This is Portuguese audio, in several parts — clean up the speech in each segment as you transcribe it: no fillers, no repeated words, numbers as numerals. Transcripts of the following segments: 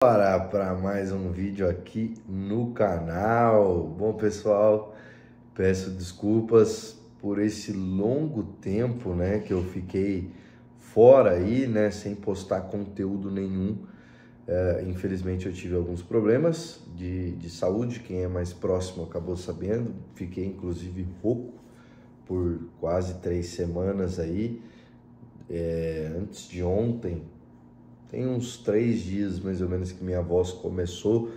Bora para mais um vídeo aqui no canal. Bom, pessoal, peço desculpas por esse longo tempo, né, que eu fiquei fora aí, né, sem postar conteúdo nenhum. Infelizmente eu tive alguns problemas de saúde, quem é mais próximo acabou sabendo. Fiquei inclusive rouco por quase 3 semanas aí. Antes de ontem, tem uns 3 dias mais ou menos que minha voz começou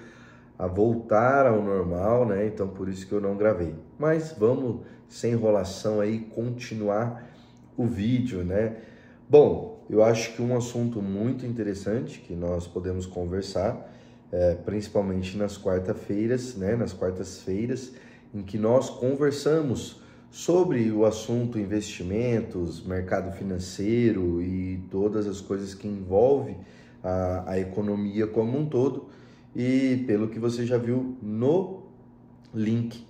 a voltar ao normal, né? Então por isso que eu não gravei. Mas vamos, sem enrolação aí, continuar o vídeo, né? Bom, eu acho que um assunto muito interessante que nós podemos conversar, principalmente nas quarta-feiras, né? Nas quartas-feiras, em que nós conversamos sobre o assunto investimentos, mercado financeiro e todas as coisas que envolvem a economia como um todo. E pelo que você já viu no link,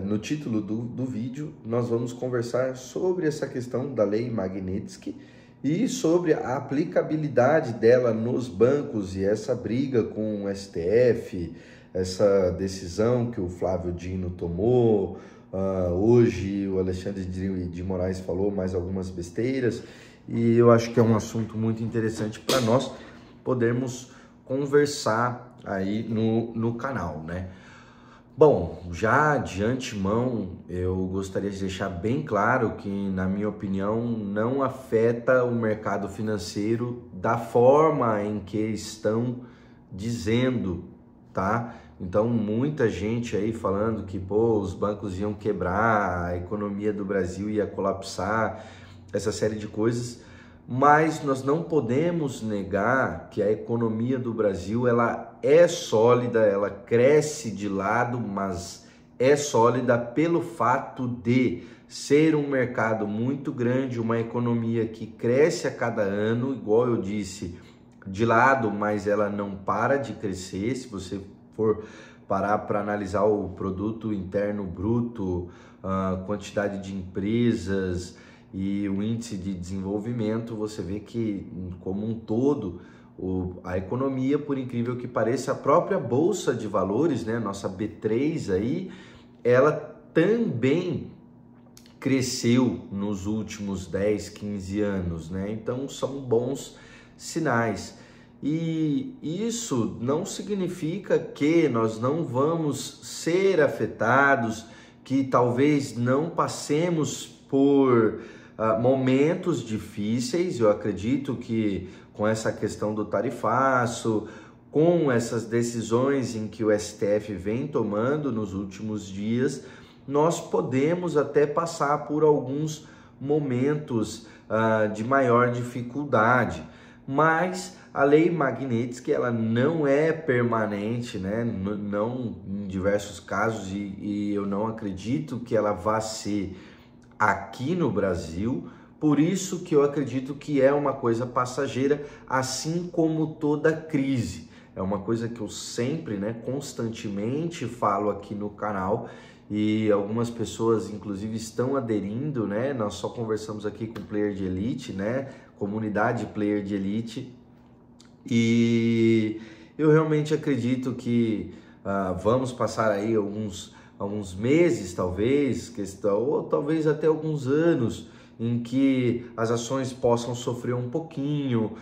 no título do vídeo, nós vamos conversar sobre essa questão da Lei Magnitsky e sobre a aplicabilidade dela nos bancos e essa briga com o STF, essa decisão que o Flávio Dino tomou. Hoje o Alexandre de Moraes falou mais algumas besteiras e eu acho que é um assunto muito interessante para nós podermos conversar aí no canal, né? Bom, já de antemão eu gostaria de deixar bem claro que, na minha opinião, não afeta o mercado financeiro da forma em que estão dizendo, tá? Então, muita gente aí falando que, os bancos iam quebrar, a economia do Brasil ia colapsar, essa série de coisas, mas nós não podemos negar que a economia do Brasil, ela é sólida, ela cresce de lado, mas é sólida pelo fato de ser um mercado muito grande, uma economia que cresce a cada ano, igual eu disse, de lado, mas ela não para de crescer. Se você for parar para analisar o produto interno bruto, a quantidade de empresas e o índice de desenvolvimento, você vê que, como um todo, a economia, por incrível que pareça, a própria Bolsa de Valores, né, nossa B3 aí, ela também cresceu nos últimos 10, 15 anos, né? Então são bons sinais. E isso não significa que nós não vamos ser afetados, que talvez não passemos por momentos difíceis. Eu acredito que com essa questão do tarifaço, com essas decisões em que o STF vem tomando nos últimos dias, nós podemos até passar por alguns momentos de maior dificuldade, mas a Lei Magnitsky, ela não é permanente, né? Não em diversos casos, e eu não acredito que ela vá ser aqui no Brasil. Por isso que eu acredito que é uma coisa passageira, assim como toda crise. É uma coisa que eu sempre, né, constantemente falo aqui no canal, e algumas pessoas inclusive estão aderindo, né? Nós só conversamos aqui com Player de Elite, né? Comunidade Player de Elite. E eu realmente acredito que vamos passar aí alguns meses, talvez, ou talvez até alguns anos, em que as ações possam sofrer um pouquinho,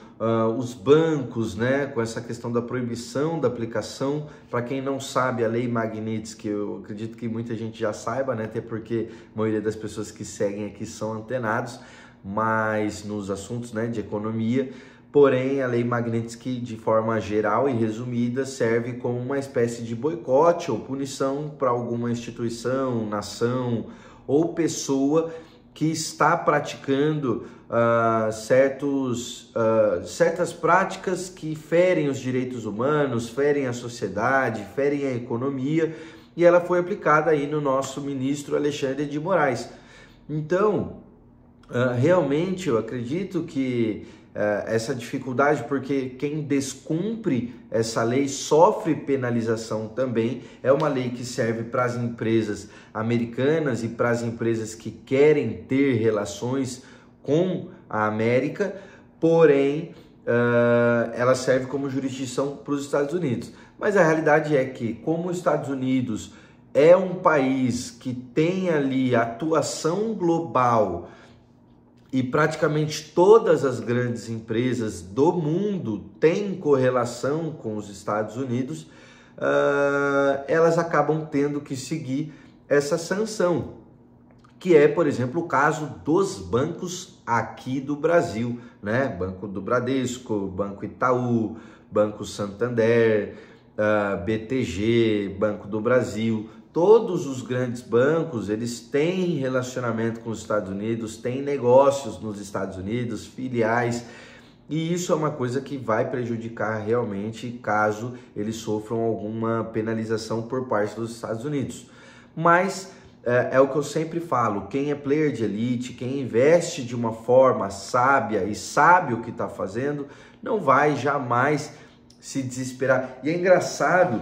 os bancos, né, com essa questão da proibição da aplicação. Para quem não sabe, a Lei Magnitsky, eu acredito que muita gente já saiba, né, até porque a maioria das pessoas que seguem aqui são antenados, mas nos assuntos, né, de economia. Porém, a Lei Magnitsky, de forma geral e resumida, serve como uma espécie de boicote ou punição para alguma instituição, nação ou pessoa que está praticando certas práticas que ferem os direitos humanos, ferem a sociedade, ferem a economia, e ela foi aplicada aí no nosso ministro Alexandre de Moraes. Então, realmente eu acredito que essa dificuldade, porque quem descumpre essa lei sofre penalização também. É uma lei que serve para as empresas americanas e para as empresas que querem ter relações com a América, porém ela serve como jurisdição para os Estados Unidos. Mas a realidade é que, como os Estados Unidos é um país que tem ali atuação global e praticamente todas as grandes empresas do mundo têm correlação com os Estados Unidos, elas acabam tendo que seguir essa sanção, que é, por exemplo, o caso dos bancos aqui do Brasil, né? Banco do Bradesco, Banco Itaú, Banco Santander, BTG, Banco do Brasil. Todos os grandes bancos, eles têm relacionamento com os Estados Unidos, têm negócios nos Estados Unidos, filiais, e isso é uma coisa que vai prejudicar realmente caso eles sofram alguma penalização por parte dos Estados Unidos. Mas é o que eu sempre falo, quem é player de elite, quem investe de uma forma sábia e sabe o que está fazendo, não vai jamais se desesperar. E é engraçado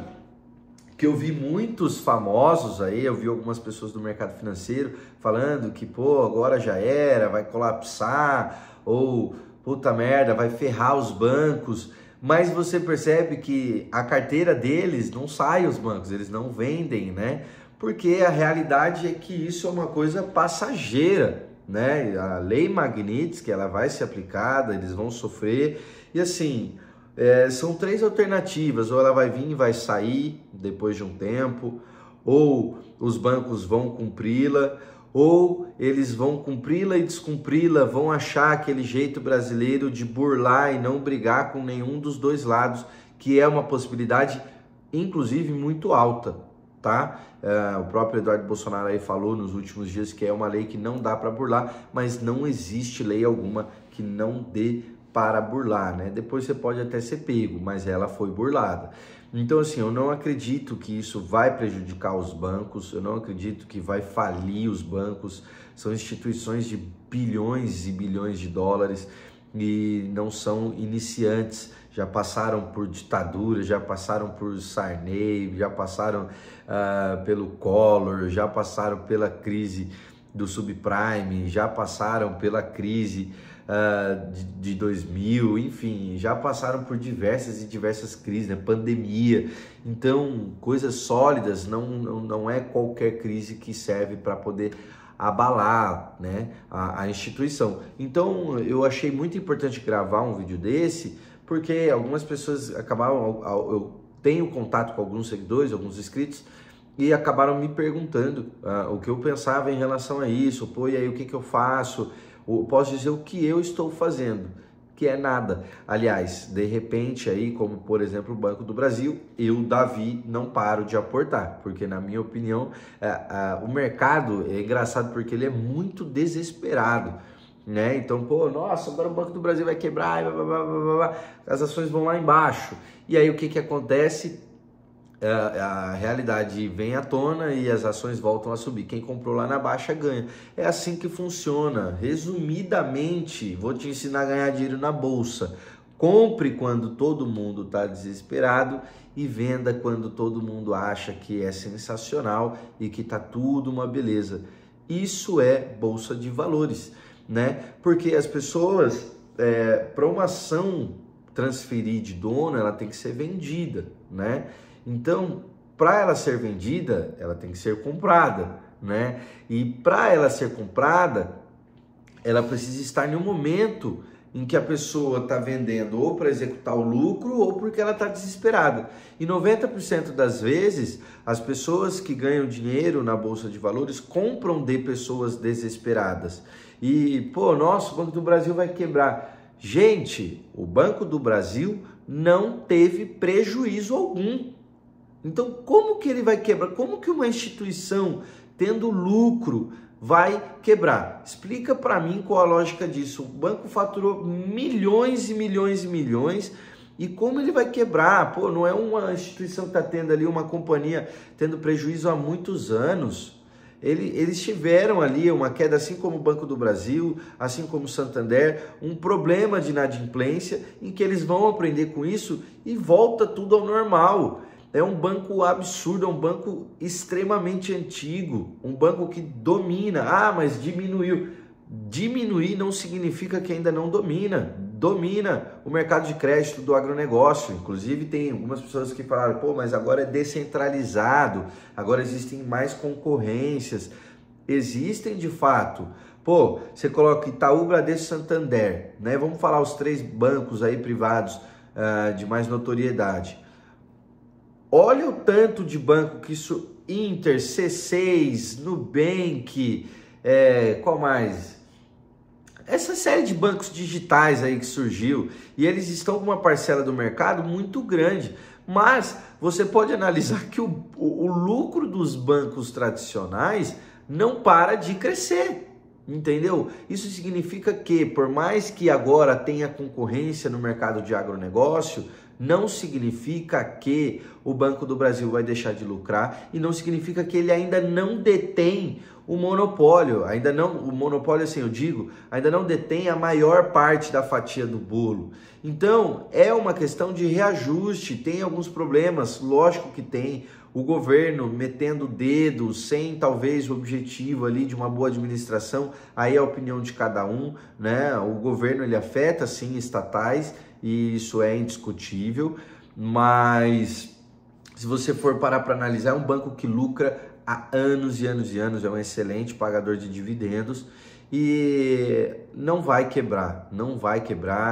que eu vi muitos famosos aí, eu vi algumas pessoas do mercado financeiro falando que, pô, agora já era, vai colapsar, ou puta merda, vai ferrar os bancos. Mas você percebe que a carteira deles não sai os bancos, eles não vendem, né? Porque a realidade é que isso é uma coisa passageira, né? A lei Magnitsky, ela vai ser aplicada, eles vão sofrer, e assim, são três alternativas: ou ela vai vir e vai sair depois de um tempo, ou os bancos vão cumpri-la, ou eles vão cumpri-la e descumpri-la, vão achar aquele jeito brasileiro de burlar e não brigar com nenhum dos dois lados, que é uma possibilidade, inclusive, muito alta, tá? O próprio Eduardo Bolsonaro aí falou nos últimos dias que é uma lei que não dá para burlar, mas não existe lei alguma que não dê para burlar, né? Depois você pode até ser pego, mas ela foi burlada. Então, assim, eu não acredito que isso vai prejudicar os bancos, eu não acredito que vai falir os bancos. São instituições de bilhões e bilhões de dólares e não são iniciantes, já passaram por ditadura, já passaram por Sarney, já passaram pelo Collor, já passaram pela crise do subprime, já passaram pela crise de 2000, enfim, já passaram por diversas e diversas crises, né? Pandemia. Então, coisas sólidas, não é qualquer crise que serve para poder abalar, né, a instituição. Então, eu achei muito importante gravar um vídeo desse, porque algumas pessoas acabaram, eu tenho contato com alguns seguidores, alguns inscritos, e acabaram me perguntando o que eu pensava em relação a isso. Pô, e aí o que eu faço? Eu posso dizer o que eu estou fazendo, que é nada. Aliás, de repente aí, como por exemplo o Banco do Brasil, eu, Davi, não paro de aportar, porque na minha opinião o mercado é engraçado porque ele é muito desesperado, né? Então, pô, nossa, agora o Banco do Brasil vai quebrar, blá, blá, blá, blá, blá, as ações vão lá embaixo. E aí o que acontece? A realidade vem à tona e as ações voltam a subir. Quem comprou lá na baixa ganha. É assim que funciona. Resumidamente, vou te ensinar a ganhar dinheiro na bolsa. Compre quando todo mundo está desesperado e venda quando todo mundo acha que é sensacional e que está tudo uma beleza. Isso é bolsa de valores, né? Porque as pessoas, para uma ação transferir de dono, ela tem que ser vendida, né? Então, para ela ser vendida, ela tem que ser comprada, né? E para ela ser comprada, ela precisa estar no momento em que a pessoa está vendendo ou para executar o lucro ou porque ela está desesperada. E 90% das vezes, as pessoas que ganham dinheiro na Bolsa de Valores compram de pessoas desesperadas. E, pô, nossa, o Banco do Brasil vai quebrar. Gente, o Banco do Brasil não teve prejuízo algum. Então, como que ele vai quebrar? Como que uma instituição tendo lucro vai quebrar? Explica para mim qual a lógica disso. O banco faturou milhões e milhões e milhões e como ele vai quebrar? Pô, não é uma instituição que está tendo ali, uma companhia tendo prejuízo há muitos anos. Eles tiveram ali uma queda, assim como o Banco do Brasil, assim como o Santander, um problema de inadimplência em que eles vão aprender com isso e volta tudo ao normal. É um banco absurdo, é um banco extremamente antigo, um banco que domina. Ah, mas diminuiu. Diminuir não significa que ainda não domina. domina o mercado de crédito do agronegócio. Inclusive tem algumas pessoas que falaram, pô, mas agora é descentralizado, agora existem mais concorrências. Existem de fato. Pô, você coloca Itaú, Bradesco, Santander, né? Vamos falar os 3 bancos aí privados de mais notoriedade. Olha o tanto de banco que isso, Inter, C6, Nubank, qual mais? Essa série de bancos digitais aí que surgiu, e eles estão com uma parcela do mercado muito grande, mas você pode analisar que o lucro dos bancos tradicionais não para de crescer. Entendeu? Isso significa que, por mais que agora tenha concorrência no mercado de agronegócio, não significa que o Banco do Brasil vai deixar de lucrar e não significa que ele ainda não detém o monopólio. Ainda não, o monopólio, assim eu digo, ainda não detém a maior parte da fatia do bolo. Então, é uma questão de reajuste, tem alguns problemas, lógico que tem. O governo metendo o dedo, sem talvez o objetivo ali de uma boa administração, aí é a opinião de cada um, né? O governo ele afeta sim estatais e isso é indiscutível, mas se você for parar para analisar, é um banco que lucra há anos e anos e anos, é um excelente pagador de dividendos e não vai quebrar,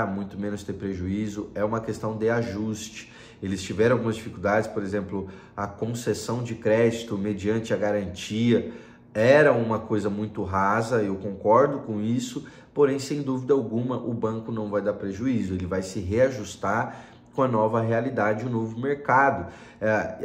muito menos ter prejuízo, é uma questão de ajuste. Eles tiveram algumas dificuldades, por exemplo, a concessão de crédito mediante a garantia era uma coisa muito rasa, eu concordo com isso, porém, sem dúvida alguma, o banco não vai dar prejuízo, ele vai se reajustar com a nova realidade, o novo mercado.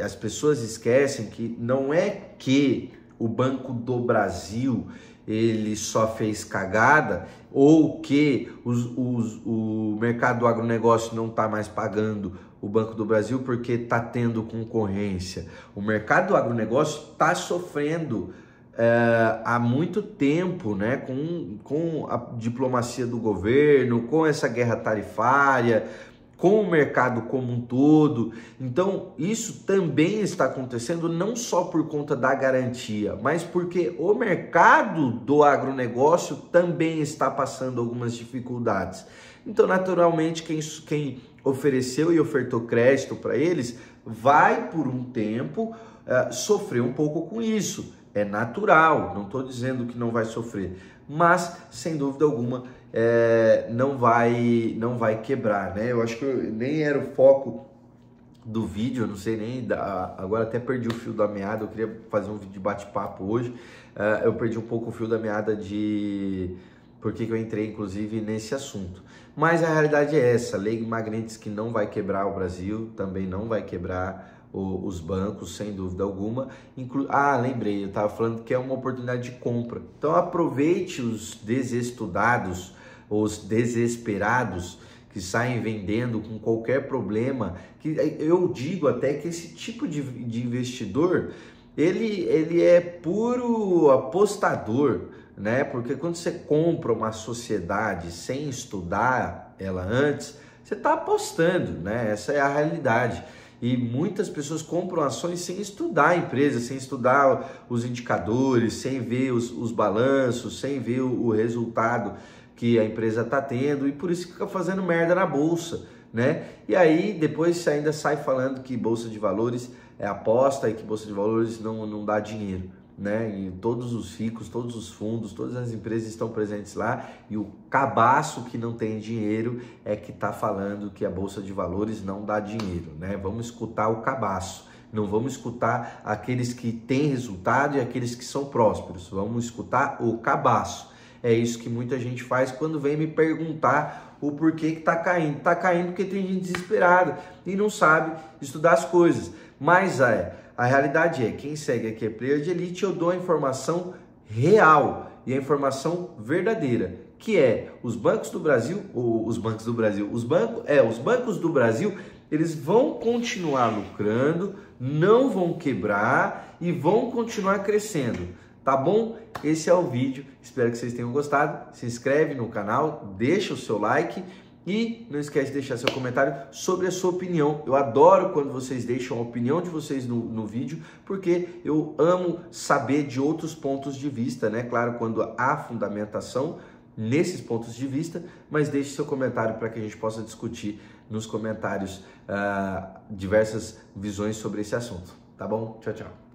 As pessoas esquecem que não é que o Banco do Brasil ele só fez cagada ou que o mercado do agronegócio não está mais pagando o Banco do Brasil porque está tendo concorrência. O mercado do agronegócio está sofrendo há muito tempo, né, com a diplomacia do governo, com essa guerra tarifária, com o mercado como um todo. Então, isso também está acontecendo não só por conta da garantia, mas porque o mercado do agronegócio também está passando algumas dificuldades. Então, naturalmente, quem ofereceu e ofertou crédito para eles vai, por um tempo, sofrer um pouco com isso. É natural, não estou dizendo que não vai sofrer, mas, sem dúvida alguma, não vai quebrar, né? Eu acho que nem era o foco do vídeo, eu não sei nem, agora até perdi o fio da meada, eu queria fazer um vídeo de bate-papo hoje, eu perdi um pouco o fio da meada de por que eu entrei, inclusive, nesse assunto. Mas a realidade é essa, Lei Magnitsky não vai quebrar o Brasil, também não vai quebrar os bancos, sem dúvida alguma. Lembrei, eu estava falando que é uma oportunidade de compra. Então aproveite os desestudados, os desesperados que saem vendendo com qualquer problema. Que eu digo até que esse tipo de investidor, ele é puro apostador, né? Porque quando você compra uma sociedade sem estudar ela antes, você está apostando, né? Essa é a realidade. E muitas pessoas compram ações sem estudar a empresa, sem estudar os indicadores, sem ver os balanços, sem ver o resultado que a empresa está tendo, e por isso fica fazendo merda na bolsa, né? E aí depois você ainda sai falando que bolsa de valores é aposta e que bolsa de valores não dá dinheiro, né? E todos os ricos, todos os fundos, todas as empresas estão presentes lá, e o cabaço que não tem dinheiro é que está falando que a bolsa de valores não dá dinheiro, né? Vamos escutar o cabaço, não vamos escutar aqueles que têm resultado e aqueles que são prósperos, vamos escutar o cabaço. É isso que muita gente faz quando vem me perguntar o porquê que está caindo. Está caindo porque tem gente desesperada e não sabe estudar as coisas. Mas a realidade é, quem segue aqui é Player de Elite, eu dou a informação real e a informação verdadeira, que é os bancos do Brasil, os bancos do Brasil, eles vão continuar lucrando, não vão quebrar e vão continuar crescendo. Tá bom? Esse é o vídeo, espero que vocês tenham gostado. Se inscreve no canal, deixa o seu like e não esquece de deixar seu comentário sobre a sua opinião. Eu adoro quando vocês deixam a opinião de vocês no vídeo, porque eu amo saber de outros pontos de vista, né? Claro, quando há fundamentação, nesses pontos de vista, mas deixe seu comentário para que a gente possa discutir nos comentários diversas visões sobre esse assunto. Tá bom? Tchau, tchau.